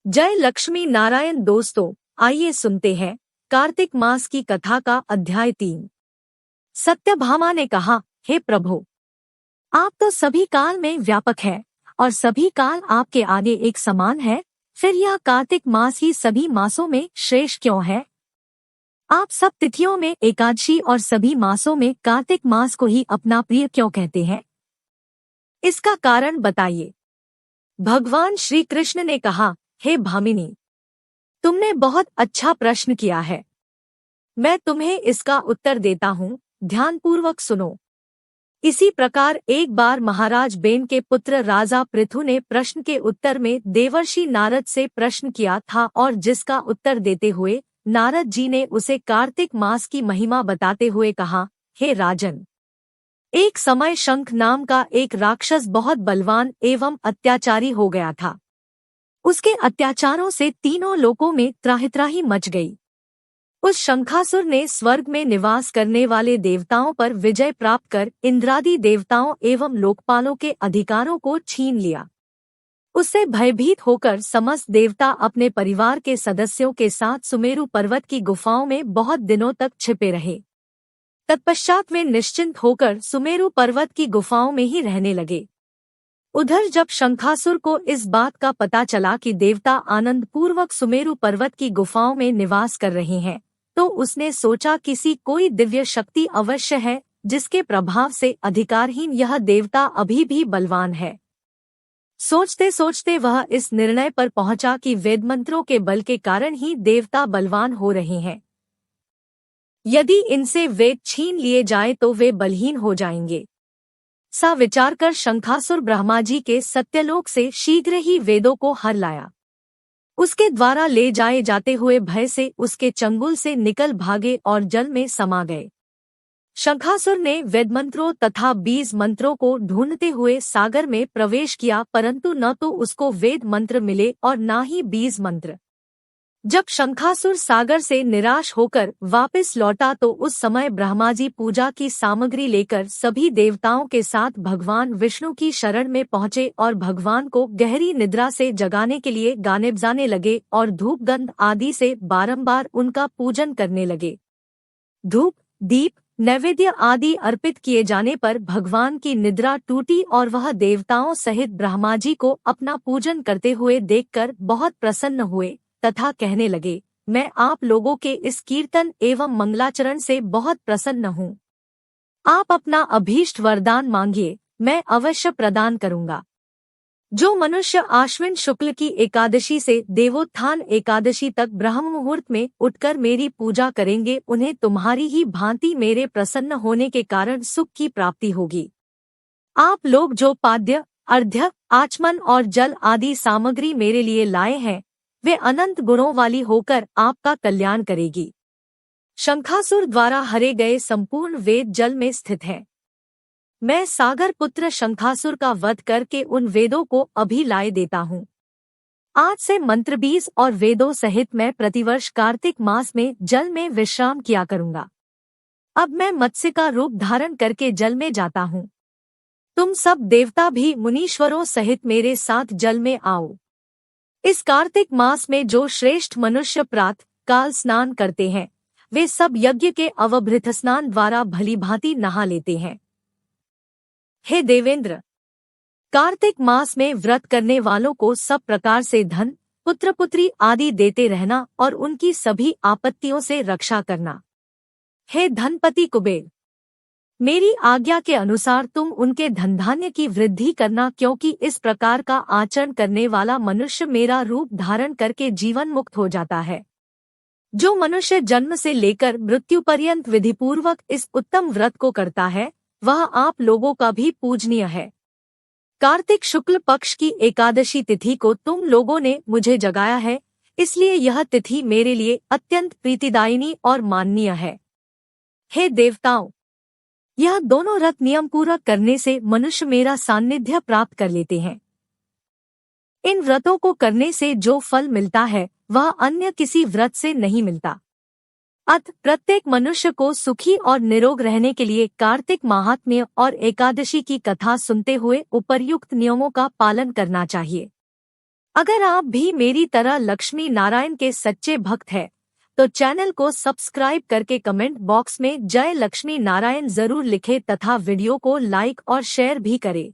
जय लक्ष्मी नारायण दोस्तों, आइए सुनते हैं कार्तिक मास की कथा का अध्याय 3। सत्यभामा ने कहा, हे प्रभु, आप तो सभी काल में व्यापक हैं और सभी काल आपके आगे एक समान है, फिर यह कार्तिक मास ही सभी मासों में श्रेष्ठ क्यों है? आप सब तिथियों में एकादशी और सभी मासों में कार्तिक मास को ही अपना प्रिय क्यों कहते हैं? इसका कारण बताइए। भगवान श्री कृष्ण ने कहा, हे भामिनी, तुमने बहुत अच्छा प्रश्न किया है। मैं तुम्हें इसका उत्तर देता हूँ, ध्यानपूर्वक सुनो। इसी प्रकार एक बार महाराज बेन के पुत्र राजा पृथु ने प्रश्न के उत्तर में देवर्षि नारद से प्रश्न किया था और जिसका उत्तर देते हुए नारद जी ने उसे कार्तिक मास की महिमा बताते हुए कहा, हे राजन, एक समय शंख नाम का एक राक्षस बहुत बलवान एवं अत्याचारी हो गया था। उसके अत्याचारों से तीनों लोकों में त्राहि मच गई। उस शंखासुर ने स्वर्ग में निवास करने वाले देवताओं पर विजय प्राप्त कर इंद्रादि देवताओं एवं लोकपालों के अधिकारों को छीन लिया। उससे भयभीत होकर समस्त देवता अपने परिवार के सदस्यों के साथ सुमेरु पर्वत की गुफाओं में बहुत दिनों तक छिपे रहे। तत्पश्चात वे निश्चिंत होकर सुमेरु पर्वत की गुफाओं में ही रहने लगे। उधर जब शंखासुर को इस बात का पता चला कि देवता आनंद पूर्वक सुमेरु पर्वत की गुफाओं में निवास कर रहे हैं, तो उसने सोचा किसी कोई दिव्य शक्ति अवश्य है जिसके प्रभाव से अधिकारहीन यह देवता अभी भी बलवान है। सोचते सोचते वह इस निर्णय पर पहुंचा कि वेदमंत्रों के बल के कारण ही देवता बलवान हो रहे हैं। यदि इनसे वेद छीन लिए जाए तो वे बलहीन हो जाएंगे। सा विचार कर शंखासुर ब्रह्मा जी के सत्यलोक से शीघ्र ही वेदों को हर लाया। उसके द्वारा ले जाए जाते हुए भय से उसके चंगुल से निकल भागे और जल में समा गए। शंखासुर ने वेदमंत्रों तथा बीज मंत्रों को ढूंढते हुए सागर में प्रवेश किया, परंतु न तो उसको वेद मंत्र मिले और न ही बीज मंत्र। जब शंखासुर सागर से निराश होकर वापस लौटा तो उस समय ब्रह्मा जी पूजा की सामग्री लेकर सभी देवताओं के साथ भगवान विष्णु की शरण में पहुंचे और भगवान को गहरी निद्रा से जगाने के लिए गाने बजाने लगे और धूप गंध आदि से बारंबार उनका पूजन करने लगे। धूप, दीप, नैवेद्य आदि अर्पित किए जाने पर भगवान की निद्रा टूटी और वह देवताओं सहित ब्रह्मा जी को अपना पूजन करते हुए देखकर बहुत प्रसन्न हुए तथा कहने लगे, मैं आप लोगों के इस कीर्तन एवं मंगलाचरण से बहुत प्रसन्न हूँ। आप अपना अभीष्ट वरदान मांगिए, मैं अवश्य प्रदान करूँगा। जो मनुष्य आश्विन शुक्ल की एकादशी से देवोत्थान एकादशी तक ब्रह्म मुहूर्त में उठकर मेरी पूजा करेंगे, उन्हें तुम्हारी ही भांति मेरे प्रसन्न होने के कारण सुख की प्राप्ति होगी। आप लोग जो पाद्य, अर्घ्य, आचमन और जल आदि सामग्री मेरे लिए लाए हैं, वे अनंत गुणों वाली होकर आपका कल्याण करेगी। शंखासुर द्वारा हरे गए संपूर्ण वेद जल में स्थित हैं। मैं सागर पुत्र शंखासुर का वध करके उन वेदों को अभी लाए देता हूँ। आज से मंत्र बीज और वेदों सहित मैं प्रतिवर्ष कार्तिक मास में जल में विश्राम किया करूँगा। अब मैं मत्स्य का रूप धारण करके जल में जाता हूँ। तुम सब देवता भी मुनीश्वरों सहित मेरे साथ जल में आओ। इस कार्तिक मास में जो श्रेष्ठ मनुष्य प्रातः काल स्नान करते हैं, वे सब यज्ञ के अवभृत स्नान द्वारा भलीभांति नहा लेते हैं। हे देवेंद्र, कार्तिक मास में व्रत करने वालों को सब प्रकार से धन, पुत्र पुत्री आदि देते रहना और उनकी सभी आपत्तियों से रक्षा करना। हे धनपति कुबेर, मेरी आज्ञा के अनुसार तुम उनके धनधान्य की वृद्धि करना, क्योंकि इस प्रकार का आचरण करने वाला मनुष्य मेरा रूप धारण करके जीवन मुक्त हो जाता है। जो मनुष्य जन्म से लेकर मृत्यु पर्यंत विधिपूर्वक इस उत्तम व्रत को करता है, वह आप लोगों का भी पूजनीय है। कार्तिक शुक्ल पक्ष की एकादशी तिथि को तुम लोगों ने मुझे जगाया है, इसलिए यह तिथि मेरे लिए अत्यंत प्रीतिदायिनी और माननीय है। हे देवताओं, यह दोनों व्रत नियम पूरा करने से मनुष्य मेरा सान्निध्य प्राप्त कर लेते हैं। इन व्रतों को करने से जो फल मिलता है वह अन्य किसी व्रत से नहीं मिलता। अतः प्रत्येक मनुष्य को सुखी और निरोग रहने के लिए कार्तिक माहात्म्य और एकादशी की कथा सुनते हुए उपर्युक्त नियमों का पालन करना चाहिए। अगर आप भी मेरी तरह लक्ष्मी नारायण के सच्चे भक्त हैं, तो चैनल को सब्सक्राइब करके कमेंट बॉक्स में जय लक्ष्मी नारायण जरूर लिखें तथा वीडियो को लाइक और शेयर भी करें।